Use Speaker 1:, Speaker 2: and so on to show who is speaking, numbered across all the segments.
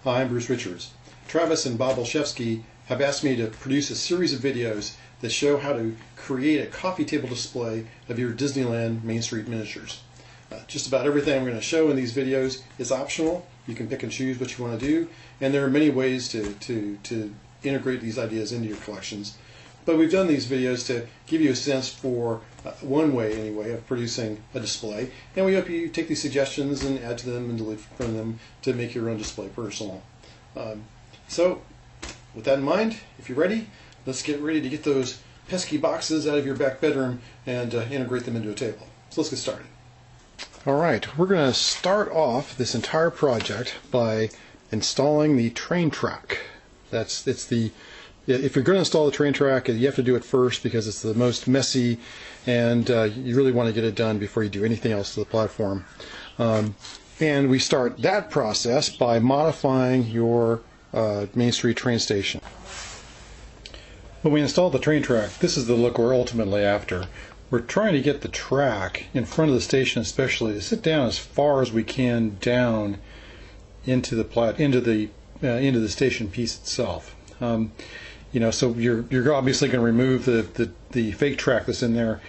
Speaker 1: Hi, I'm Bruce Richards. Travis and Bob Olszewski have asked me to produce a series of videos that show how to create a coffee table display of your Disneyland Main Street miniatures. Just about everything I'm going to show in these videos is optional. You can pick and choose what you want to do, and there are many ways to integrate these ideas into your collections. But we've done these videos to give you a sense for one way, anyway, of producing a display, and we hope you take these suggestions and add to them and delete from them to make your own display personal. So, with that in mind, if you're ready, let's get ready to get those pesky boxes out of your back bedroom and integrate them into a table. So let's get started. Alright, we're going to start off this entire project by installing the train track. If you're going to install the train track, you have to do it first because it's the most messy, and you really want to get it done before you do anything else to the platform. And we start that process by modifying your Main Street train station. When we install the train track, this is the look we're ultimately after. We're trying to get the track in front of the station, especially to sit down as far as we can down into the station piece itself. So you're obviously going to remove the fake track that's in there,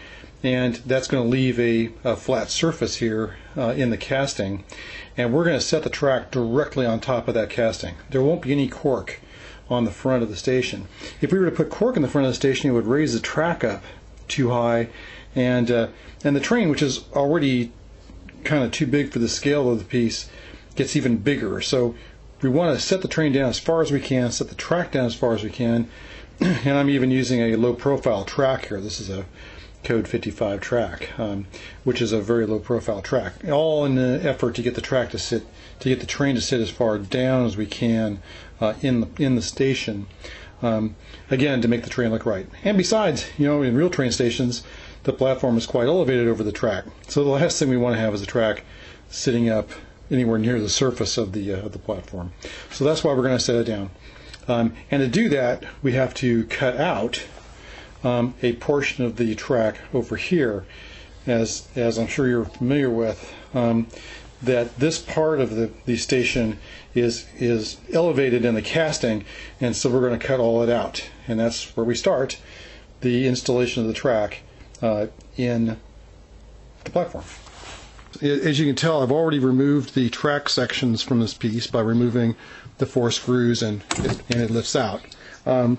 Speaker 1: and that's going to leave a flat surface here in the casting, and we're going to set the track directly on top of that casting. There won't be any cork on the front of the station. If we were to put cork in the front of the station, it would raise the track up too high, and the train, which is already kind of too big for the scale of the piece, gets even bigger. So we want to set the train down as far as we can, set the track down as far as we can, and I'm even using a low profile track here. This is a Code 55 track, which is a very low profile track, all in the effort to get the track to sit, to get the train to sit as far down as we can in the station, again, to make the train look right. And besides, in real train stations, the platform is quite elevated over the track, so the last thing we want to have is a track sitting up anywhere near the surface of the platform. So that's why we're going to set it down. And to do that, we have to cut out a portion of the track over here, as I'm sure you're familiar with, that this part of the station is elevated in the casting, and so we're going to cut all it out. And that's where we start the installation of the track in the platform. As you can tell, I've already removed the track sections from this piece by removing the 4 screws, and it lifts out. And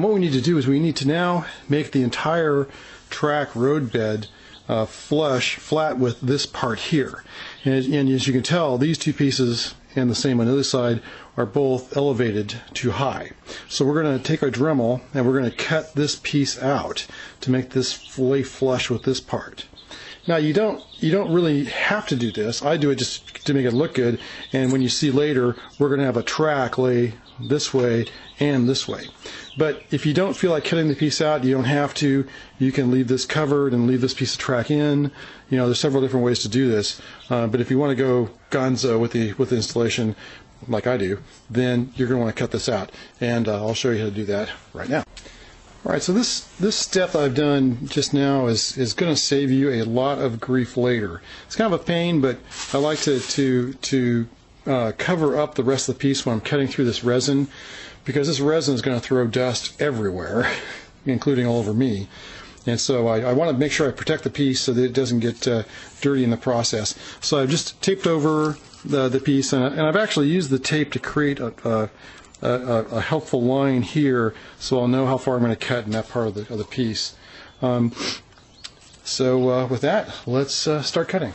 Speaker 1: what we need to do is we need to now make the entire track roadbed flat with this part here. And as you can tell, these two pieces and the same on the other side are both elevated too high. So we're going to take our Dremel and we're going to cut this piece out to make this lay flush with this part. Now you don't really have to do this. I do it just to make it look good, and when you see later, we're going to have a track lay this way and this way. But if you don't feel like cutting the piece out, you don't have to. You can leave this covered and leave this piece of track in. There's several different ways to do this. But if you want to go gonzo with the installation, like I do, then you're going to want to cut this out, and I'll show you how to do that right now. Alright, so this step I've done just now is going to save you a lot of grief later. It's kind of a pain, but I like to cover up the rest of the piece when I'm cutting through this resin, because this resin is going to throw dust everywhere, including all over me. And so I want to make sure I protect the piece so that it doesn't get dirty in the process. So I've just taped over the piece, and I've actually used the tape to create a helpful line here, so I'll know how far I'm going to cut in that part of the piece. So with that, let's start cutting.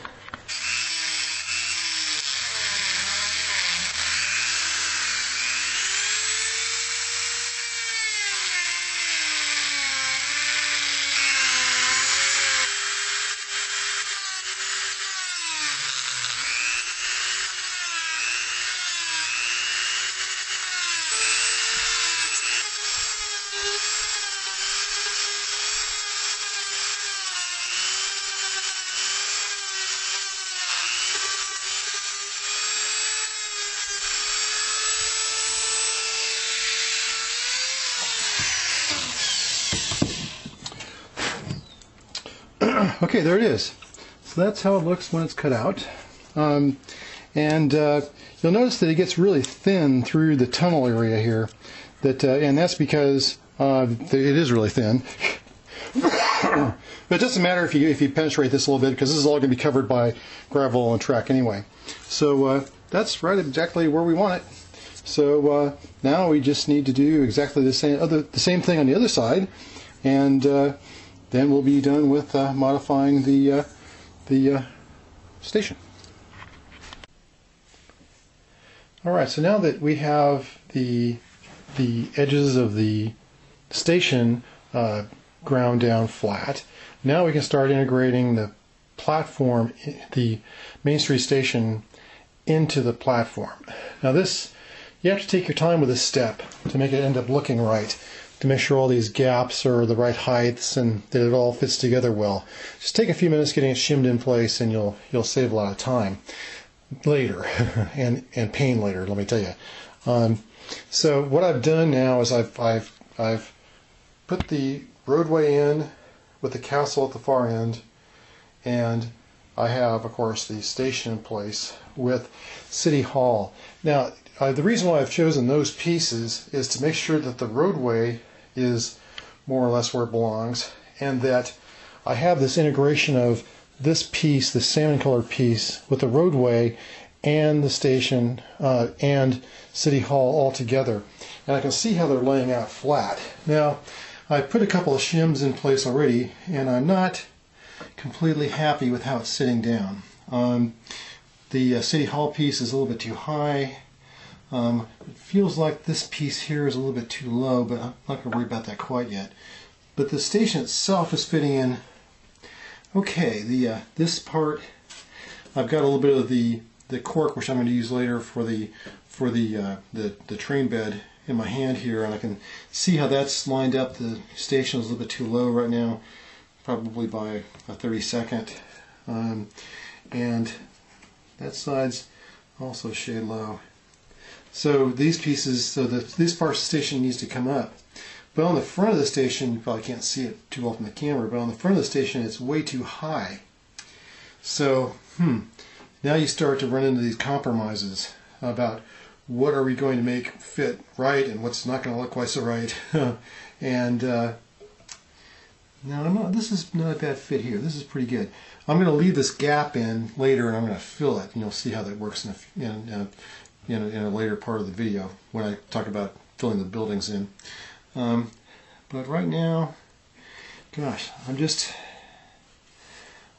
Speaker 1: Okay, there it is. So that's how it looks when it's cut out. And you'll notice that it gets really thin through the tunnel area here. And that's because it is really thin. But it doesn't matter if you penetrate this a little bit, because this is all going to be covered by gravel and track anyway. So that's right exactly where we want it. So now we just need to do exactly the same thing on the other side, and then we'll be done with modifying the station. Alright, so now that we have the edges of the station ground down flat, now we can start integrating the platform, the Main Street station, into the platform. Now this, you have to take your time with this step to make it end up looking right, to make sure all these gaps are the right heights and that it all fits together well. Just take a few minutes getting it shimmed in place, and you'll save a lot of time later and pain later, let me tell you. So what I've done now is I've put the roadway in with the castle at the far end, and I have, of course, the station in place with City Hall. Now, the reason why I've chosen those pieces is to make sure that the roadway is more or less where it belongs, and that I have this integration of this piece, the salmon colored piece, with the roadway and the station and City Hall all together. And I can see how they're laying out flat. Now, I put a couple of shims in place already, and I'm not completely happy with how it's sitting down. The City Hall piece is a little bit too high. It feels like this piece here is a little bit too low, but I'm not going to worry about that quite yet. But the station itself is fitting in okay. This part, I've got a little bit of the cork, which I'm going to use later for the train bed, in my hand here, and I can see how that's lined up. The station is a little bit too low right now, probably by a 32nd, and that side's also shade low. So these pieces, this part of the station needs to come up. But on the front of the station, you probably can't see it too well from the camera, but on the front of the station it's way too high. So, now you start to run into these compromises about what are we going to make fit right and what's not going to look quite so right. And now this is not a bad fit here. This is pretty good. I'm going to leave this gap in later, and I'm going to fill it, and you'll see how that works in a later part of the video when I talk about filling the buildings in. But right now, gosh,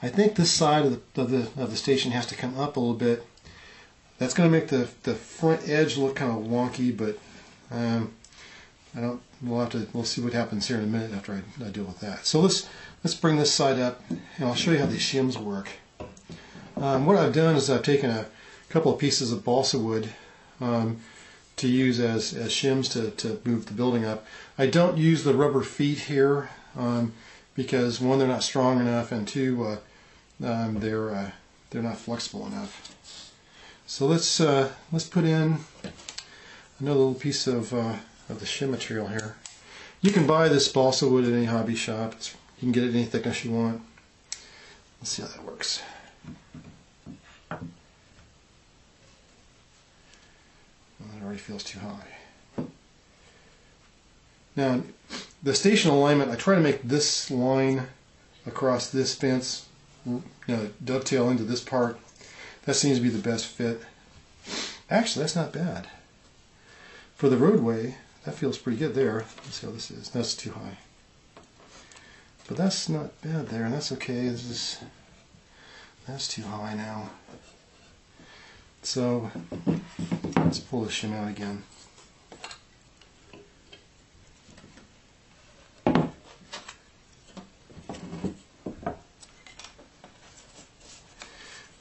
Speaker 1: I think this side of the station has to come up a little bit. That's going to make the front edge look kind of wonky, but we'll see what happens here in a minute after I deal with that. So let's bring this side up, and I'll show you how these shims work. What I've done is I've taken a couple of pieces of balsa wood to use as shims to move the building up. I don't use the rubber feet here because one, they're not strong enough, and two, they're not flexible enough. So let's put in another little piece of the shim material here. You can buy this balsa wood at any hobby shop. You can get it any thickness you want. Let's see how that works. Well, that already feels too high. Now, the station alignment, I try to make this line across this fence, dovetail into this part. That seems to be the best fit. Actually, that's not bad. For the roadway, that feels pretty good there. Let's see how this is. That's too high. But that's not bad there, and that's okay. That's too high now. So let's pull the shim out again.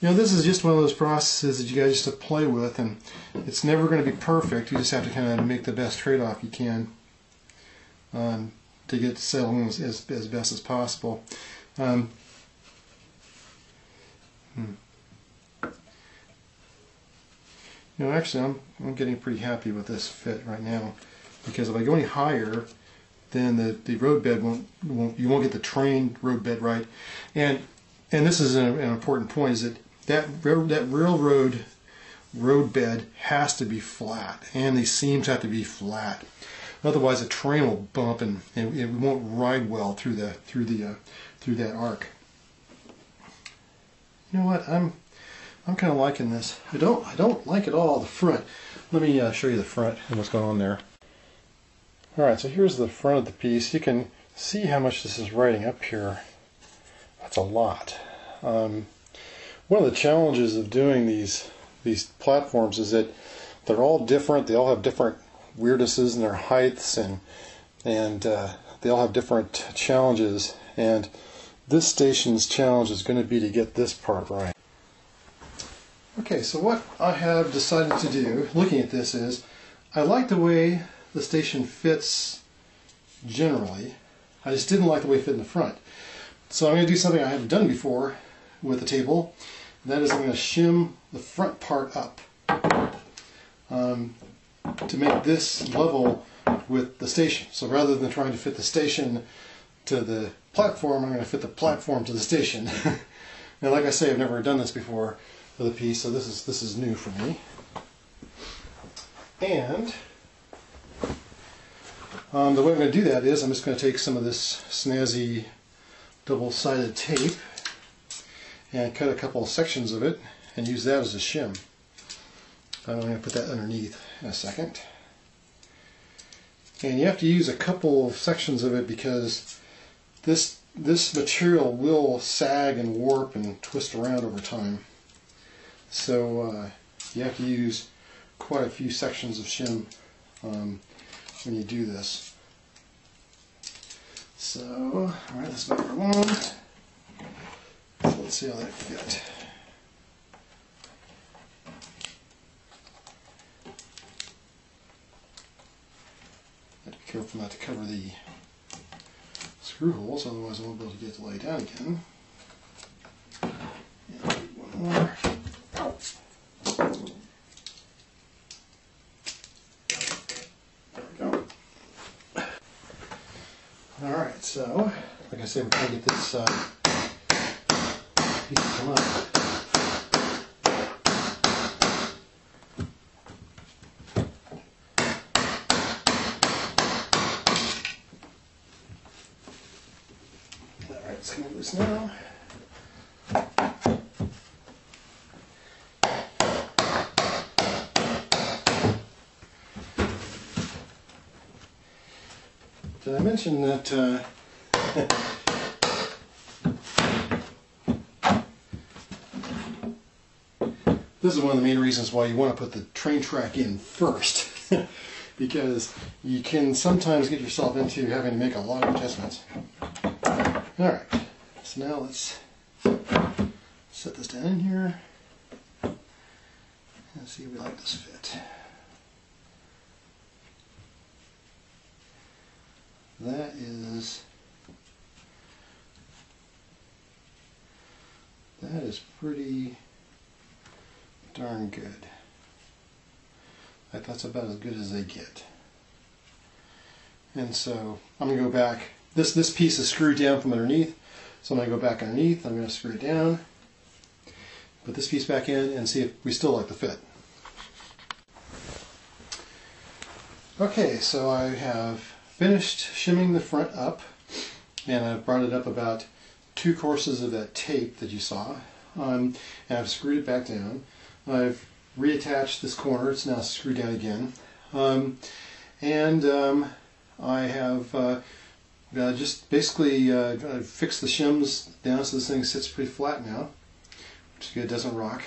Speaker 1: This is just one of those processes that you guys just have to play with, and it's never going to be perfect. You just have to kind of make the best trade-off you can to get settling as best as possible. Actually, I'm getting pretty happy with this fit right now, because if I go any higher, then the roadbed you won't get the train roadbed right. And this is an important point, is that railroad roadbed has to be flat, and these seams have to be flat. Otherwise, the terrain will bump and it won't ride well through that arc. You know what? I'm kind of liking this. I don't like at all the front. Let me show you the front and what's going on there. All right, so here's the front of the piece. You can see how much this is riding up here. That's a lot. One of the challenges of doing these platforms is that they're all different. They all have different weirdnesses in their heights, and they all have different challenges. And this station's challenge is going to be to get this part right. Okay, so what I have decided to do, looking at this, is I like the way the station fits generally. I just didn't like the way it fit in the front. So I'm going to do something I haven't done before with the table. And that is I'm going to shim the front part up to make this level with the station. So rather than trying to fit the station to the platform, I'm going to fit the platform to the station. Now, like I say, I've never done this before with a piece, so this is new for me. And the way I'm going to do that is I'm just going to take some of this snazzy double-sided tape and cut a couple of sections of it and use that as a shim. I'm going to put that underneath in a second. And you have to use a couple of sections of it because this material will sag and warp and twist around over time. So you have to use quite a few sections of shim when you do this. So, alright, that's about what I want. So let's see how that fit. Have to be careful not to cover the screw holes, otherwise I won't be able to get it to lay down again. And one more. Alright, so, like I said, we're trying to get this piece to come up. Alright, it's coming loose now. Did I mention that this is one of the main reasons why you want to put the train track in first, because you can sometimes get yourself into having to make a lot of adjustments. Alright, so now let's set this down in here and see if we like this fit. That is pretty darn good. That's about as good as they get. And so I'm going to go back. This piece is screwed down from underneath, so I'm going to go back underneath. I'm going to screw it down, put this piece back in, and see if we still like the fit. Okay, so I have finished shimming the front up, and I've brought it up about 2 courses of that tape that you saw, and I've screwed it back down. I've reattached this corner, it's now screwed down again, I have just basically fixed the shims down so this thing sits pretty flat now, which is good, it doesn't rock.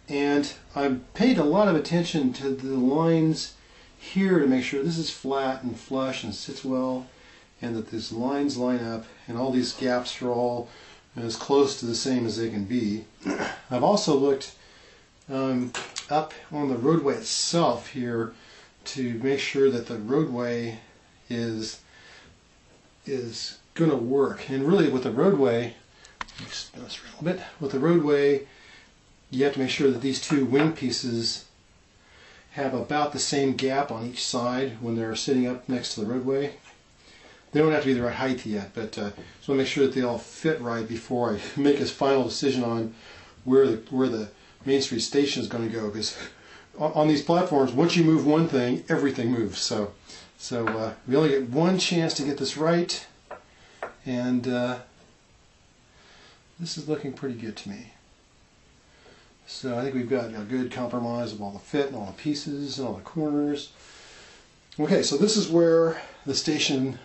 Speaker 1: And I've paid a lot of attention to the lines here to make sure this is flat and flush and sits well, and that these lines line up and all these gaps are all as close to the same as they can be. I've also looked up on the roadway itself here to make sure that the roadway is going to work. And really with the roadway, let me spin this around a little bit, with the roadway you have to make sure that these 2 wing pieces have about the same gap on each side when they're sitting up next to the roadway. They don't have to be the right height yet, but just want to make sure that they all fit right before I make a final decision on where the Main Street station is going to go, because on these platforms, once you move one thing, everything moves. So we only get one chance to get this right, and this is looking pretty good to me. So I think we've got a good compromise of all the fit and all the pieces and all the corners. Okay, so this is where the station.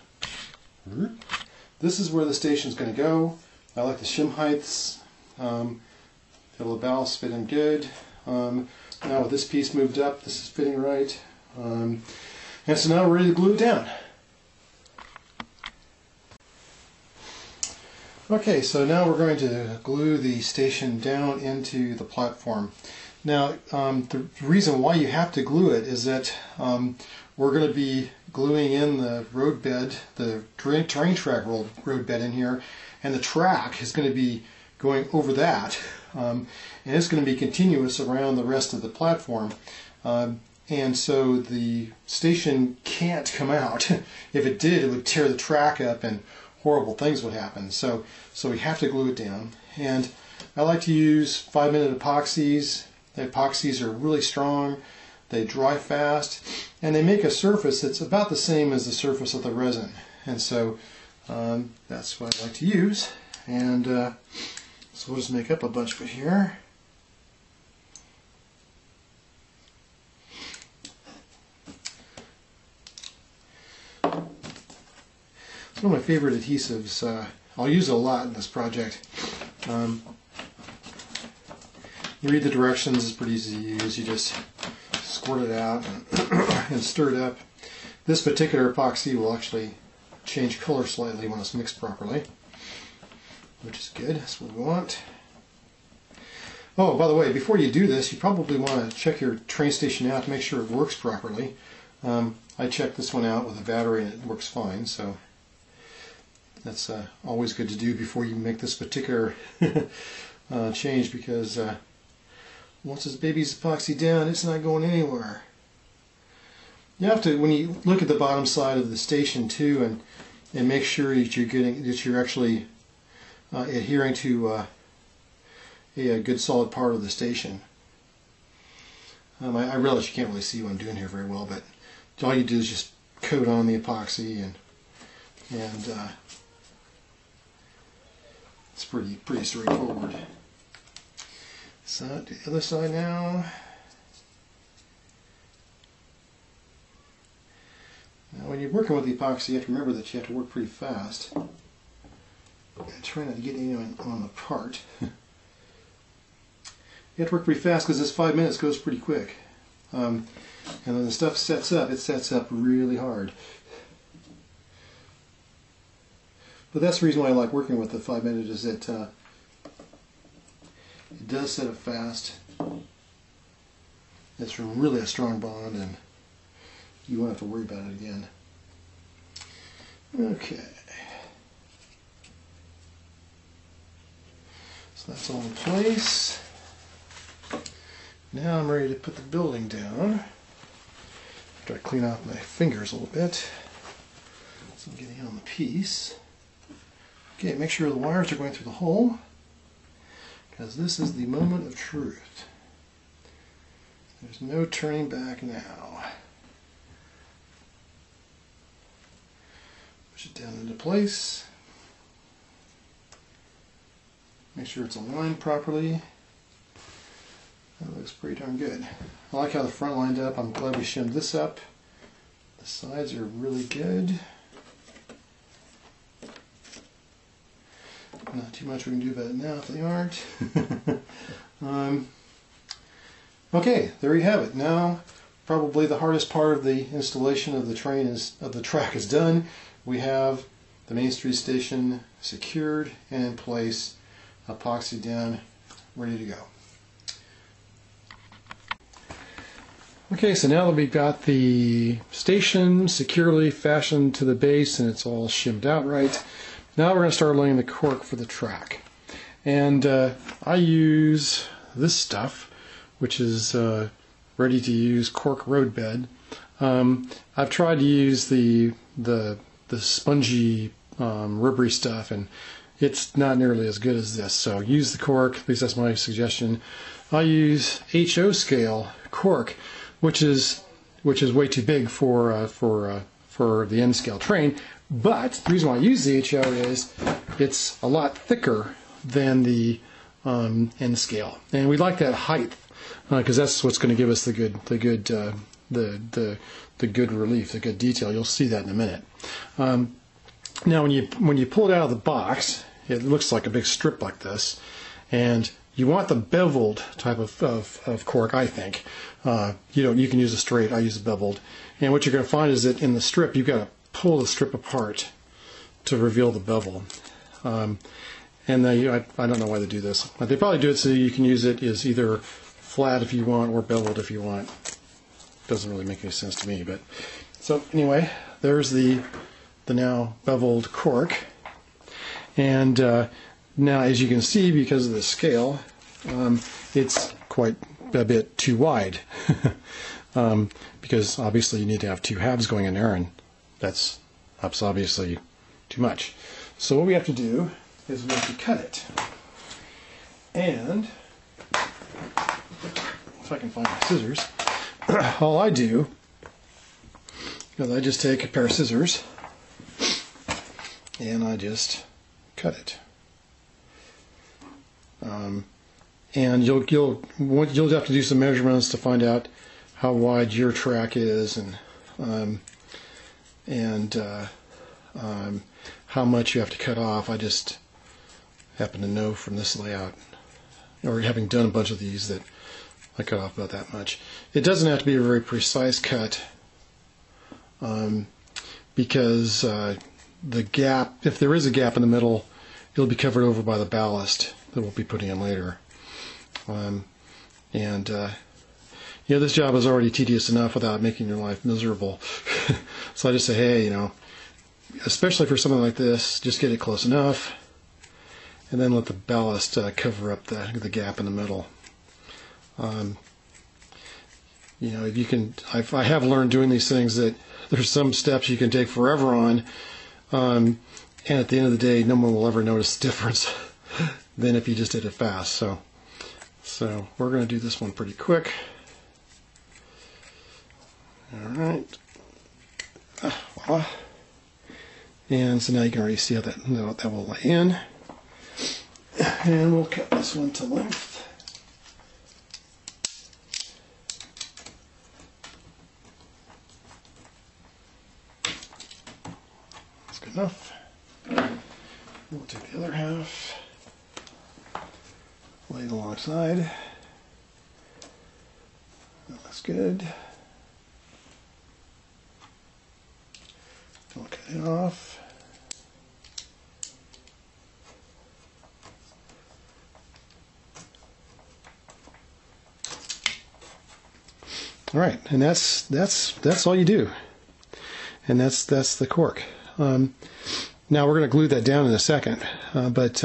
Speaker 1: This is where the station is going to go. I like the shim heights. Feel the ballast fit in good. Now with this piece moved up, this is fitting right. And so now we're ready to glue it down. Okay, so now we're going to glue the station down into the platform. Now, the reason why you have to glue it is that we're going to be gluing in the road bed, the terrain track road bed in here, and the track is going to be going over that, and it's going to be continuous around the rest of the platform. And so the station can't come out. If it did, it would tear the track up and horrible things would happen. So we have to glue it down. And I like to use 5-minute epoxies. The epoxies are really strong, they dry fast, and they make a surface that's about the same as the surface of the resin. And so that's what I like to use. And so we'll just make up a bunch of it here. It's one of my favorite adhesives. I'll use it a lot in this project. You read the directions, it's pretty easy to use. You just squirt it out and stir it up. This particular epoxy will actually change color slightly when it's mixed properly, which is good. That's what we want. Oh, by the way, before you do this, you probably want to check your train station out to make sure it works properly. I checked this one out with a battery and it works fine, so that's always good to do before you make this particular change, because once this baby's epoxy down, it's not going anywhere. You have to, when you look at the bottom side of the station too, and make sure that you're actually adhering to a good solid part of the station. I realize you can't really see what I'm doing here very well, but all you do is just coat on the epoxy, and it's pretty straightforward. So to the other side now. Now when you're working with the epoxy, you have to remember that you have to work pretty fast. And try not to get anyone on the part. You have to work pretty fast because this 5 minutes goes pretty quick. And when the stuff sets up, it sets up really hard. But that's the reason why I like working with the 5 minute, is that it does set up fast. It's really a strong bond, and you won't have to worry about it again. Okay. So that's all in place. Now I'm ready to put the building down. After I clean off my fingers a little bit, so I'm getting on the piece. Okay, make sure the wires are going through the hole, because this is the moment of truth. There's no turning back now. Push it down into place. Make sure it's aligned properly. That looks pretty darn good. I like how the front lined up. I'm glad we shimmed this up. The sides are really good. Not too much we can do about it now if they aren't. Okay, there you have it. Now, probably the hardest part of the installation of the track is done. We have the Main Street station secured and in place, epoxy down, ready to go. Okay, so now that we've got the station securely fashioned to the base and it's all shimmed out right, now we're going to start laying the cork for the track. And I use this stuff, which is ready to use cork road bed. I've tried to use the spongy rubbery stuff, and it's not nearly as good as this. So use the cork, at least that's my suggestion. I use HO scale cork, which is way too big for the N scale train. But the reason why I use the HO is it's a lot thicker than the N scale, and we like that height because that's what's going to give us the good relief, the good detail. You'll see that in a minute. Now, when you pull it out of the box, it looks like a big strip like this, and you want the beveled type of cork, I think. You can use a straight. I use a beveled, and what you're going to find is that in the strip you've got to pull the strip apart to reveal the bevel. And I don't know why they do this. They probably do it so you can use it as either flat if you want or beveled if you want. Doesn't really make any sense to me, but so anyway, there's the now beveled cork, and now as you can see, because of the scale, it's quite a bit too wide because obviously you need to have two halves going in there, and that's obviously too much. So what we have to do is we have to cut it, and if I can find my scissors, all I do is I just take a pair of scissors and I just cut it. And you'll have to do some measurements to find out how wide your track is and how much you have to cut off. I just happen to know from this layout, or having done a bunch of these, that I cut off about that much. It doesn't have to be a very precise cut because the gap, if there is a gap in the middle, it'll be covered over by the ballast that we'll be putting in later. This job is already tedious enough without making your life miserable. So I just say, hey, especially for something like this, just get it close enough, and then let the ballast cover up the gap in the middle. If you can, I have learned doing these things that there's some steps you can take forever on, and at the end of the day, no one will ever notice the difference than if you just did it fast. So we're going to do this one pretty quick. All right. Voila. And so now you can already see how that will lay in. And we'll cut this one to length. That's good enough. We'll take the other half, lay it alongside. That looks good. We'll cut it off. All right, and that's all you do, and that's the cork. Now we're going to glue that down in a second, but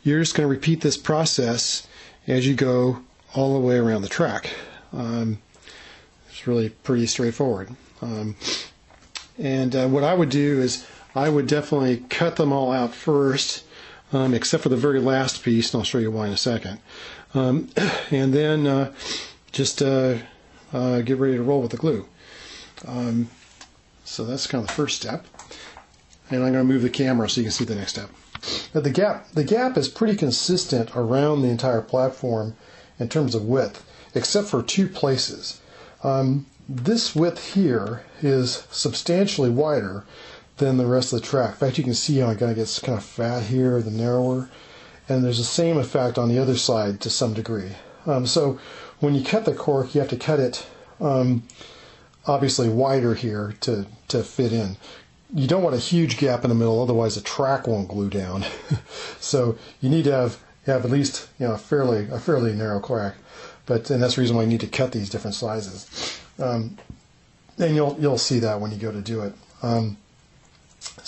Speaker 1: you're just going to repeat this process as you go all the way around the track. It's really pretty straightforward. And what I would do is I would definitely cut them all out first, except for the very last piece, and I'll show you why in a second. And then just get ready to roll with the glue. So that's kind of the first step. And I'm going to move the camera so you can see the next step. Now the gap is pretty consistent around the entire platform in terms of width, except for two places. This width here is substantially wider than the rest of the track. In fact, you can see how it kind of gets kind of fat here, the narrower, and there's the same effect on the other side to some degree. So when you cut the cork, you have to cut it obviously wider here to fit in. You don't want a huge gap in the middle, otherwise the track won't glue down. So you need to have at least a fairly narrow crack, and that's the reason why you need to cut these different sizes. And you'll see that when you go to do it. So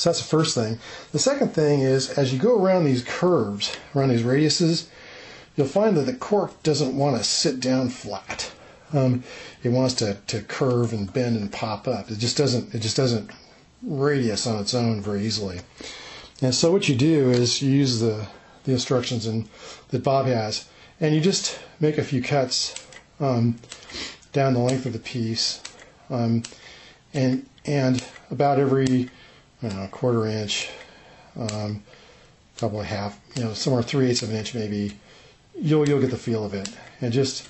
Speaker 1: that's the first thing. The second thing is, as you go around these curves, around these radiuses, you'll find that the cork doesn't want to sit down flat. It wants to curve and bend and pop up. It just doesn't radius on its own very easily. And so what you do is you use the instructions that Bob has, and you just make a few cuts down the length of the piece, and about every, I don't know, 1/4 inch, probably half, somewhere 3/8 of an inch maybe, you'll get the feel of it, and just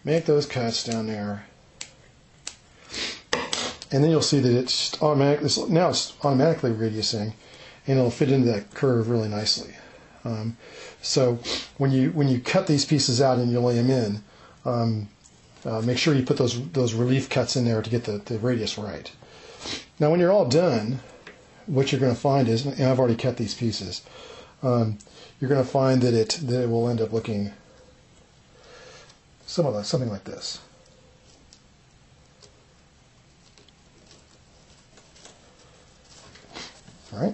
Speaker 1: make those cuts down there. And then you'll see that it's now it's automatically radiusing, and it'll fit into that curve really nicely. So when you cut these pieces out and you lay them in, make sure you put those relief cuts in there to get the radius right. Now when you're all done, what you're going to find is, and I've already cut these pieces, you're going to find that it will end up looking something like this. All right,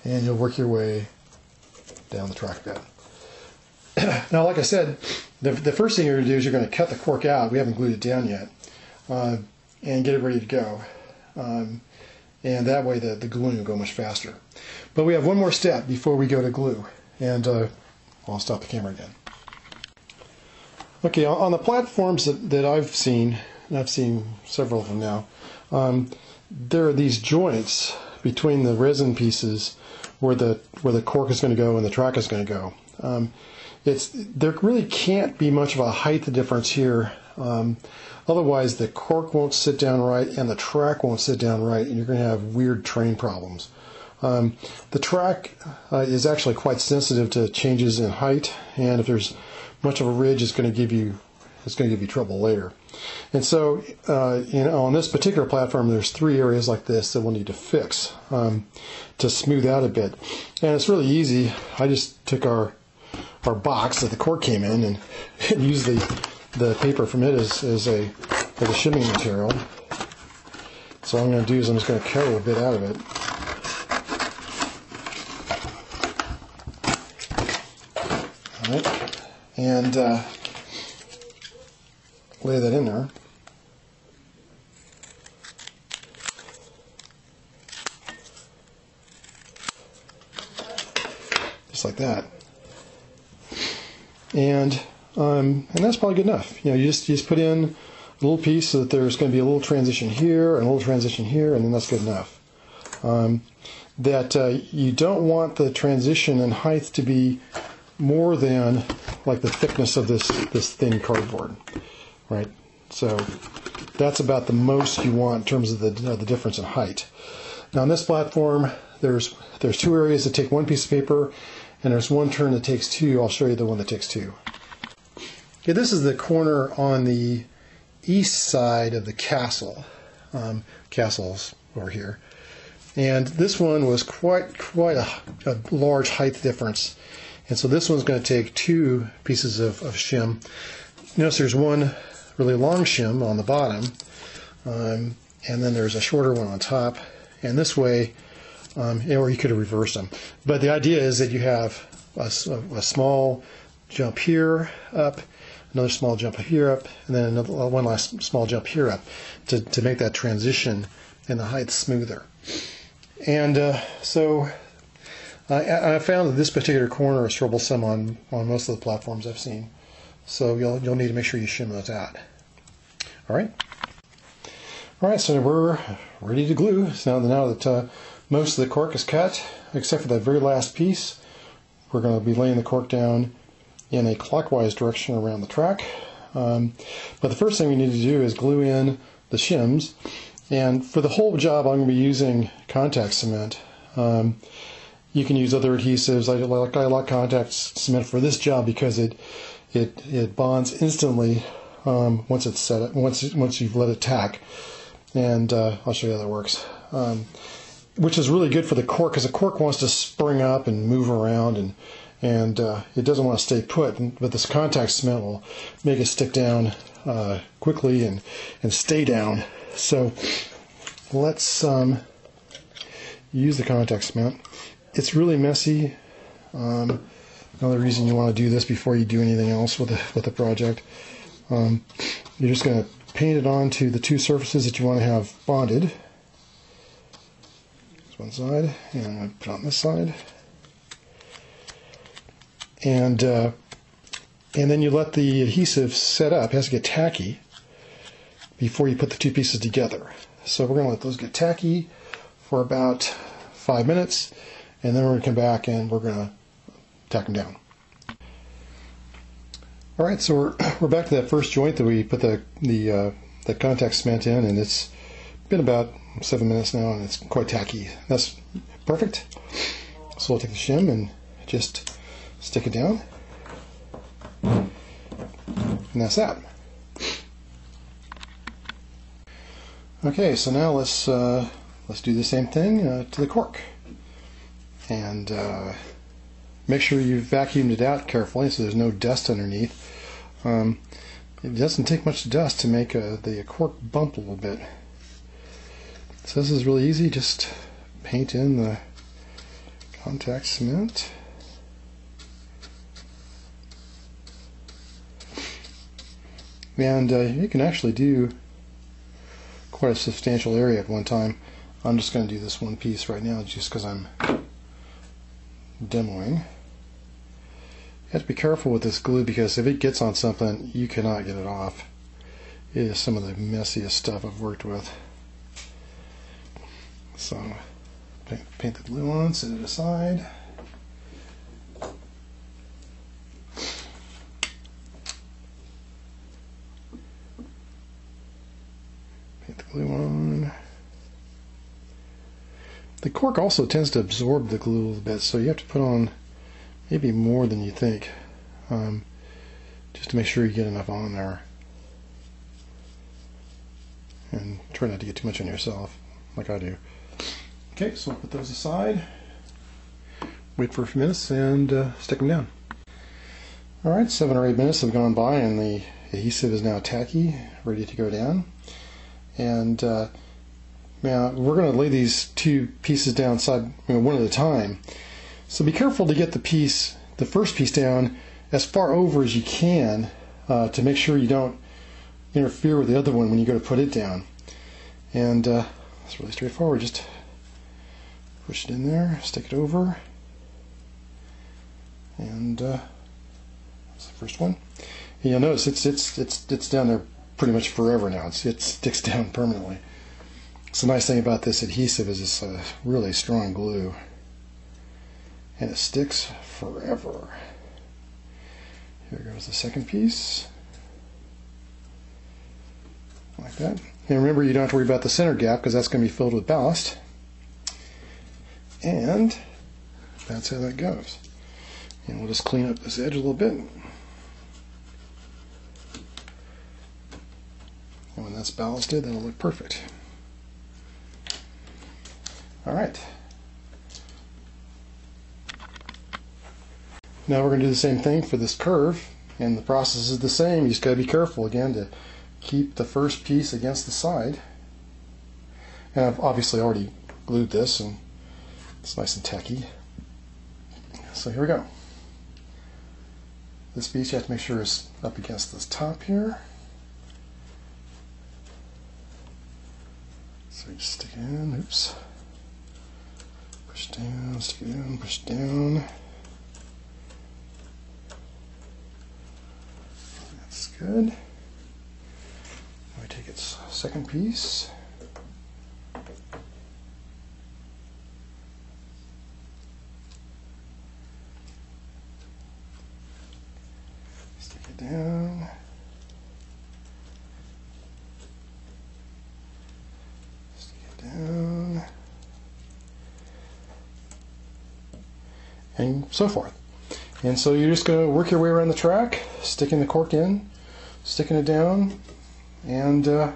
Speaker 1: and you'll work your way down the track bed. Now, like I said, the first thing you're going to do is you're going to cut the cork out. We haven't glued it down yet, and get it ready to go. And that way the gluing will go much faster. But we have one more step before we go to glue, and I'll stop the camera again. Okay, on the platforms that I've seen, and I've seen several of them now, there are these joints between the resin pieces where the cork is going to go and the track is going to go. There really can't be much of a height difference here. Otherwise, the cork won't sit down right and the track won't sit down right, and you're going to have weird train problems. The track is actually quite sensitive to changes in height, and if there's much of a ridge, it's going to give you trouble later. And so, on this particular platform, there's 3 areas like this that we'll need to fix to smooth out a bit. And it's really easy. I just took our box that the cork came in and used the paper from it as a shimming material. So what I'm going to do is I'm just going to cut a bit out of it. All right, and lay that in there. Just like that. And that's probably good enough. You just put in a little piece so that there's going to be a little transition here and a little transition here, and then that's good enough. You don't want the transition in height to be more than like the thickness of this thin cardboard, right? So that's about the most you want in terms of the difference in height. Now on this platform, there's 2 areas that take 1 piece of paper, and there's 1 turn that takes 2. I'll show you the one that takes 2. Okay, this is the corner on the east side of the castle. Castle's over here. And this one was quite a large height difference. And so this one's going to take 2 pieces of shim. Notice there's 1 really long shim on the bottom, and then there's a shorter one on top. And this way, or you could have reversed them. But the idea is that you have a small jump here up, another small jump here up, and then one last small jump here up to make that transition and the height smoother. And so I found that this particular corner is troublesome on most of the platforms I've seen. So you'll need to make sure you shim those out. All right. All right, so we're ready to glue. So now that most of the cork is cut, except for that very last piece, we're going to be laying the cork down in a clockwise direction around the track. But the first thing we need to do is glue in the shims. And for the whole job, I'm going to be using contact cement. You can use other adhesives. I like contact cement for this job because it bonds instantly once it's set. Once you've let it tack. And I'll show you how that works. Which is really good for the cork, because the cork wants to spring up and move around, and it doesn't want to stay put. But this contact cement will make it stick down quickly and stay down. So let's use the contact cement. It's really messy. Another reason you want to do this before you do anything else with the project. You're just going to paint it onto the 2 surfaces that you want to have bonded. one side, and I'm going to put it on this side. And then you let the adhesive set up. It has to get tacky before you put the two pieces together. So we're going to let those get tacky for about 5 minutes, and then we're going to come back and we're going to tack them down. All right, so we're back to that first joint that we put the contact cement in, and it's been about 7 minutes now, and it's quite tacky. That's perfect. So we'll take the shim and just stick it down, and that's that. Okay, so now let's do the same thing to the cork, and make sure you vacuumed it out carefully so there's no dust underneath. It doesn't take much dust to make the cork bump a little bit. So this is really easy. Just paint in the contact cement. And you can actually do quite a substantial area at one time. I'm just going to do this one piece right now just because I'm demoing. You have to be careful with this glue because if it gets on something, you cannot get it off. It is some of the messiest stuff I've worked with. So paint the glue on, set it aside. Paint the glue on. The cork also tends to absorb the glue a little bit, so you have to put on maybe more than you think, just to make sure you get enough on there. And try not to get too much on yourself, like I do. Okay, so we'll put those aside, wait for a few minutes, and stick them down. Alright, 7 or 8 minutes have gone by, and the adhesive is now tacky, ready to go down. And now we're going to lay these two pieces down one at a time. So be careful to get the first piece down as far over as you can to make sure you don't interfere with the other one when you go to put it down. And it's really straightforward. Just push it in there, stick it over, and that's the first one. And you'll notice it's down there pretty much forever now. It sticks down permanently. So the nice thing about this adhesive is it's a really strong glue, and it sticks forever. Here goes the second piece, like that. And remember, you don't have to worry about the center gap because that's going to be filled with ballast. And that's how that goes. And we'll just clean up this edge a little bit. And when that's ballasted, that'll look perfect. All right. Now we're going to do the same thing for this curve, and the process is the same. You just got to be careful again to keep the first piece against the side. And I've obviously already glued this, and it's nice and tacky. So here we go. This piece you have to make sure is up against this top here. So you just stick it in. Oops. Push down, stick it in, push down. That's good. Now we take its second piece. Stick it down. Stick it down. And so forth. And so you're just going to work your way around the track, sticking the cork in, sticking it down, and well,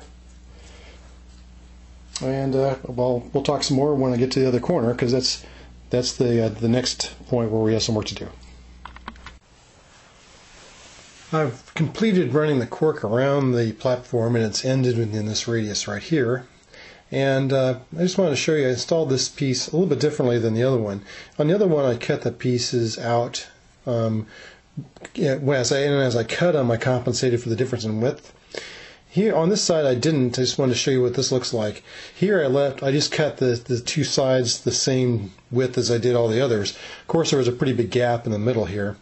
Speaker 1: we'll talk some more when I get to the other corner, because that's the next point where we have some work to do. I've completed running the cork around the platform, and it's ended within this radius right here. And I just wanted to show you, I installed this piece a little bit differently than the other one. On the other one, I cut the pieces out. As I cut them, I compensated for the difference in width. Here on this side I didn't. I just wanted to show you what this looks like. Here I just cut the two sides the same width as I did all the others. Of course there was a pretty big gap in the middle here.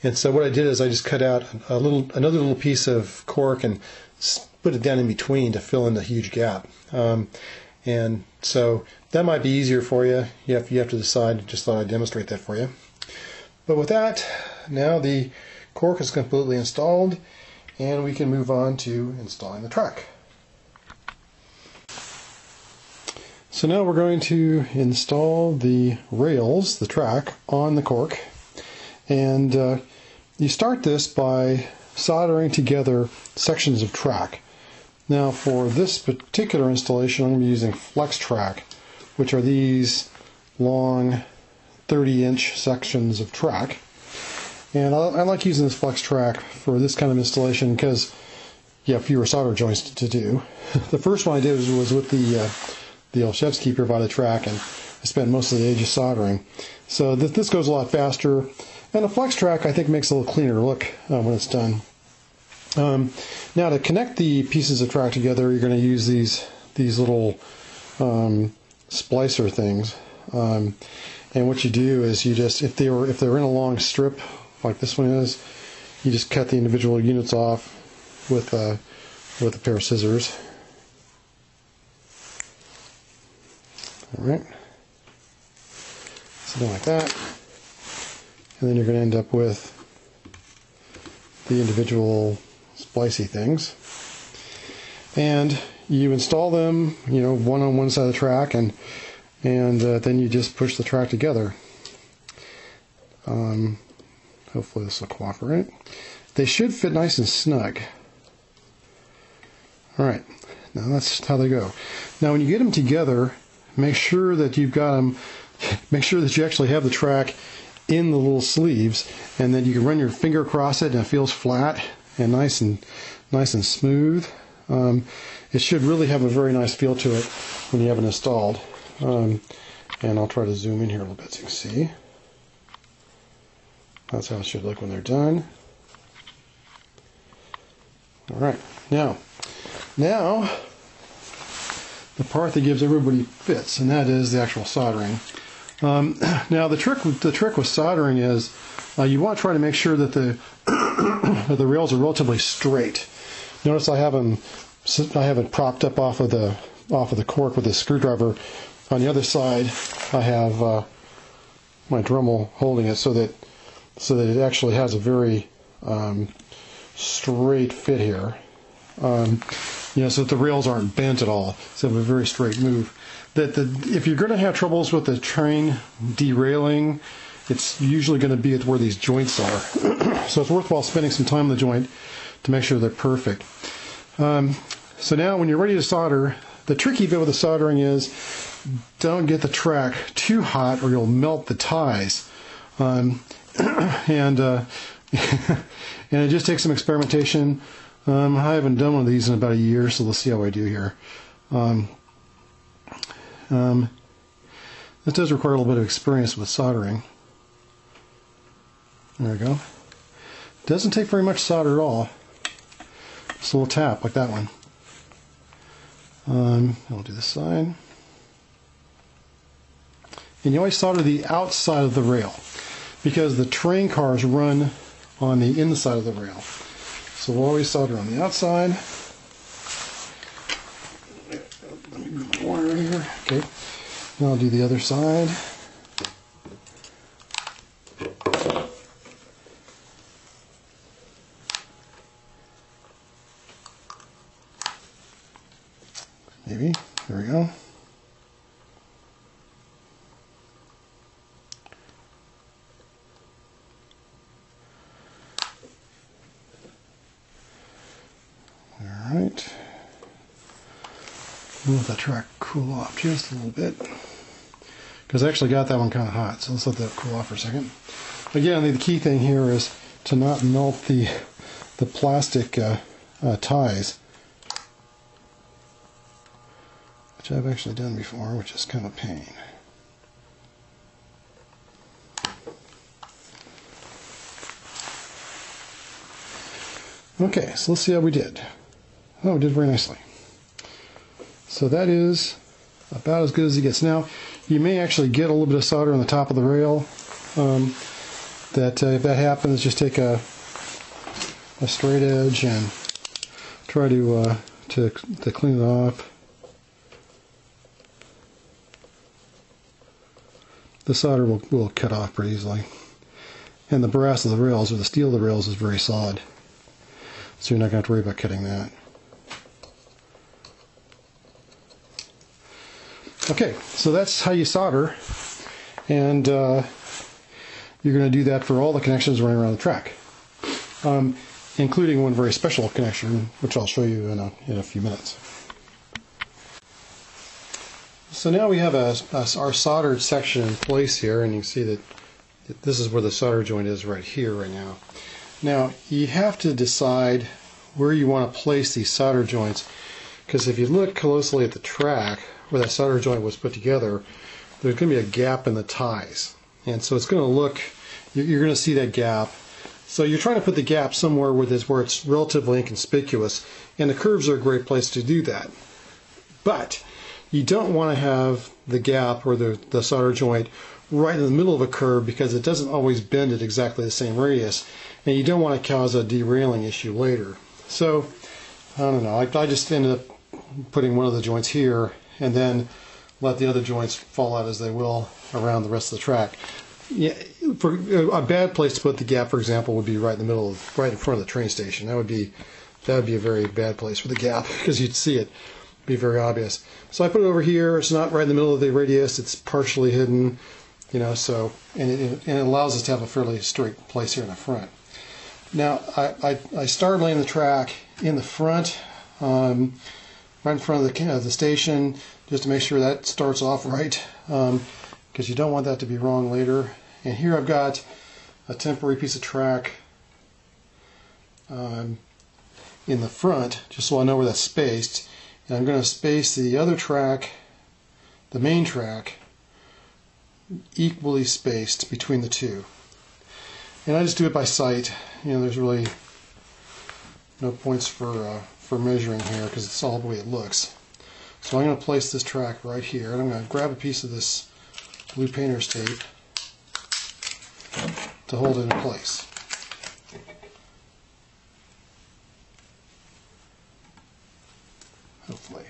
Speaker 1: And so what I did is I just cut out another little piece of cork and put it down in between to fill in the huge gap. And so that might be easier for you. You have to decide. Just thought I'd demonstrate that for you. But with that, now the cork is completely installed, and we can move on to installing the track. So now we're going to install the rails, the track, on the cork. And you start this by soldering together sections of track. Now for this particular installation I'm going to be using flex track, which are these long 30-inch sections of track. And I like using this flex track for this kind of installation because you have fewer solder joints to do. The first one I did was with the Olszewski provided track, and I spent most of the day just soldering. So this goes a lot faster, and a flex track I think makes a little cleaner look when it's done. Now to connect the pieces of track together, you're going to use these little splicer things. And what you do is you just, if they're in a long strip like this one is, you just cut the individual units off with a pair of scissors. All right, something like that, and then you're going to end up with the individual splicey things, and you install them, one on one side of the track, and then you just push the track together. Hopefully this will cooperate. They should fit nice and snug. Alright, now that's how they go. Now when you get them together, make sure that you've got them, make sure that you actually have the track in the little sleeves, and then you can run your finger across it and it feels flat and nice and smooth. It should really have a very nice feel to it when you have it installed. And I'll try to zoom in here a little bit so you can see. That's how it should look when they're done. Alright, now the part that gives everybody fits, and that is the actual soldering. Now the trick with soldering is you want to try to make sure that the rails are relatively straight. Notice I have it propped up off of the cork with a screwdriver. On the other side I have my Dremel holding it so that it actually has a very straight fit here. So that the rails aren't bent at all, so have a very straight move. If you're going to have troubles with the train derailing, it's usually going to be at where these joints are. So it's worthwhile spending some time on the joint to make sure they're perfect. So now when you're ready to solder, the tricky bit with the soldering is don't get the track too hot or you'll melt the ties. And it just takes some experimentation. I haven't done one of these in about a year, so let's see how I do here. This does require a little bit of experience with soldering. There we go. Doesn't take very much solder at all. Just a little tap like that one. I'll do this side. And you always solder the outside of the rail because the train cars run on the inside of the rail. So we'll always solder on the outside. Let me move my wire here. Okay. Now I'll do the other side. Maybe. There we go. Alright. We'll let that track cool off just a little bit. Because I actually got that one kind of hot, so let's let that cool off for a second. Again, the key thing here is to not melt the plastic ties, which I've actually done before, which is kind of a pain. Okay, so let's see how we did. Oh, it did very nicely. So that is about as good as it gets. Now, you may actually get a little bit of solder on the top of the rail. If that happens, just take a straight edge and try to clean it off. The solder will cut off pretty easily. And the brass of the rails, or the steel of the rails, is very solid. So you're not going to have to worry about cutting that. Okay, so that's how you solder. And you're going to do that for all the connections running around the track. Including one very special connection, which I'll show you in a few minutes. So now we have our soldered section in place here, and you can see that this is where the solder joint is right here, right now. Now, you have to decide where you want to place these solder joints, because if you look closely at the track where that solder joint was put together, there's going to be a gap in the ties. And so it's going to look, you're going to see that gap. So you're trying to put the gap somewhere where it's relatively inconspicuous, and the curves are a great place to do that. But you don't want to have the gap or the solder joint right in the middle of a curve, because it doesn't always bend at exactly the same radius, and you don't want to cause a derailing issue later. So, I don't know, I just ended up putting one of the joints here and then let the other joints fall out as they will around the rest of the track. Yeah, for a bad place to put the gap, for example, would be right in the middle right in front of the train station. That would be a very bad place for the gap, because you'd see it be very obvious. So I put it over here. It's not right in the middle of the radius. It's partially hidden, so and it allows us to have a fairly straight place here in the front. Now I started laying the track in the front, right in front of the station, just to make sure that starts off right, because you don't want that to be wrong later. And here I've got a temporary piece of track in the front, just so I know where that's spaced. And I'm going to space the other track, the main track, equally spaced between the two. And I just do it by sight. There's really no points for measuring here, because it's all the way it looks. So I'm going to place this track right here, and I'm going to grab a piece of this blue painter's tape to hold it in place. Hopefully.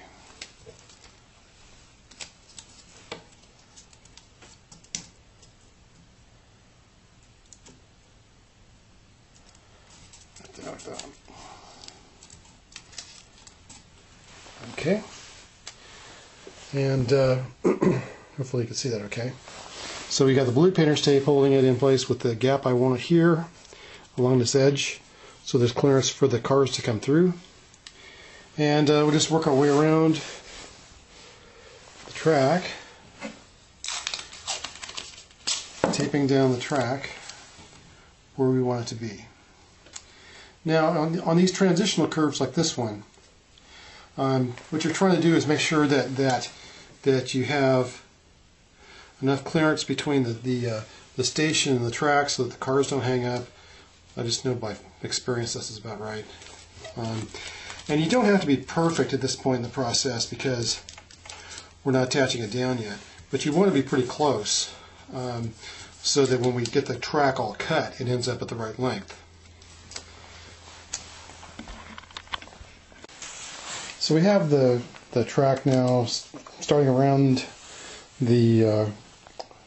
Speaker 1: Like that. Okay. And hopefully you can see that okay. So we got the blue painter's tape holding it in place with the gap I want it here along this edge, so there's clearance for the cars to come through. And we'll just work our way around the track, taping down the track where we want it to be. Now on these transitional curves like this one, what you're trying to do is make sure that you have enough clearance between the station and the track so that the cars don't hang up. I just know by experience this is about right. And you don't have to be perfect at this point in the process, because we're not attaching it down yet. But you want to be pretty close, so that when we get the track all cut, it ends up at the right length. So we have the track now starting around the